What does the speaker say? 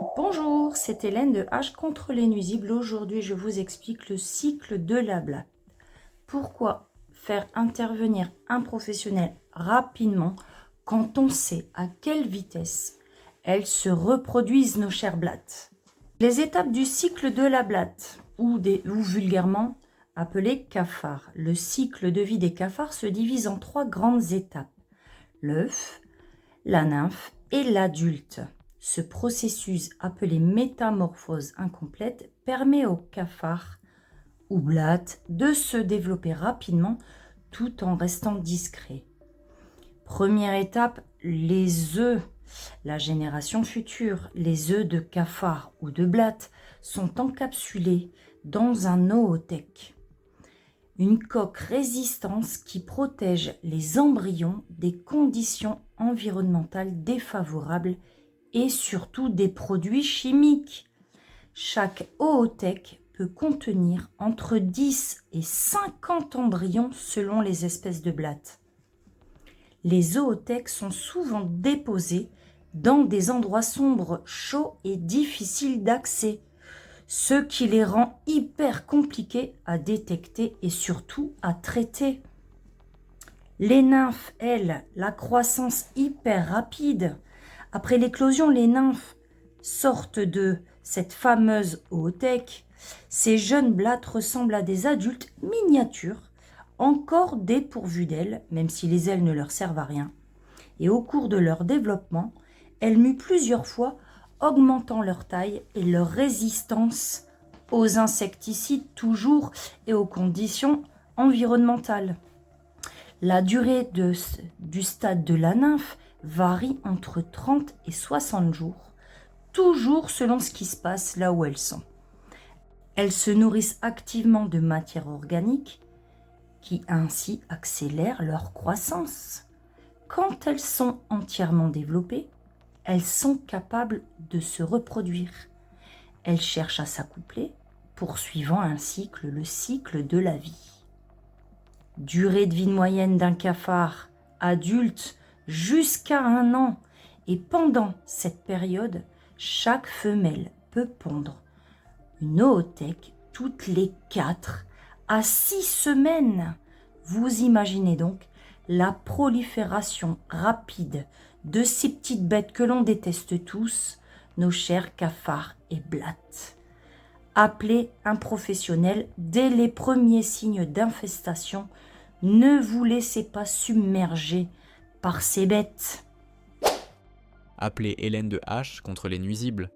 Bonjour, c'est Hélène de H contre les nuisibles. Aujourd'hui, je vous explique le cycle de la blatte. Pourquoi faire intervenir un professionnel rapidement quand on sait à quelle vitesse elles se reproduisent, nos chères blattes? Les étapes du cycle de la blatte, ou vulgairement appelé cafard. Le cycle de vie des cafards se divise en 3 grandes étapes: l'œuf, la nymphe et l'adulte. Ce processus, appelé métamorphose incomplète, permet aux cafards ou blattes de se développer rapidement tout en restant discrets. Première étape, les œufs. La génération future, les œufs de cafard ou de blatte sont encapsulés dans un oothèque, une coque résistante qui protège les embryons des conditions environnementales défavorables et surtout des produits chimiques. Chaque oothèque peut contenir entre 10 et 50 embryons selon les espèces de blattes. Les oothèques sont souvent déposés dans des endroits sombres, chauds et difficiles d'accès, ce qui les rend hyper compliqués à détecter et surtout à traiter. Les nymphes, elles, la croissance hyper rapide. Après l'éclosion, les nymphes sortent de cette fameuse oothèque. Ces jeunes blattes ressemblent à des adultes miniatures, encore dépourvues d'ailes, même si les ailes ne leur servent à rien. Et au cours de leur développement, elles muent plusieurs fois, augmentant leur taille et leur résistance aux insecticides toujours et aux conditions environnementales. La durée du stade de la nymphe varie entre 30 et 60 jours, toujours selon ce qui se passe là où elles sont. Elles se nourrissent activement de matière organique qui ainsi accélère leur croissance. Quand elles sont entièrement développées, elles sont capables de se reproduire. Elles cherchent à s'accoupler, poursuivant ainsi le cycle de la vie. Durée de vie moyenne d'un cafard adulte jusqu'à 1 an. Et pendant cette période, chaque femelle peut pondre une oothèque toutes les 4 à 6 semaines. Vous imaginez donc la prolifération rapide de ces petites bêtes que l'on déteste tous, nos chers cafards et blattes. Appelez un professionnel dès les premiers signes d'infestation. Ne vous laissez pas submerger par ces bêtes. Appelez Hélène de H contre les nuisibles.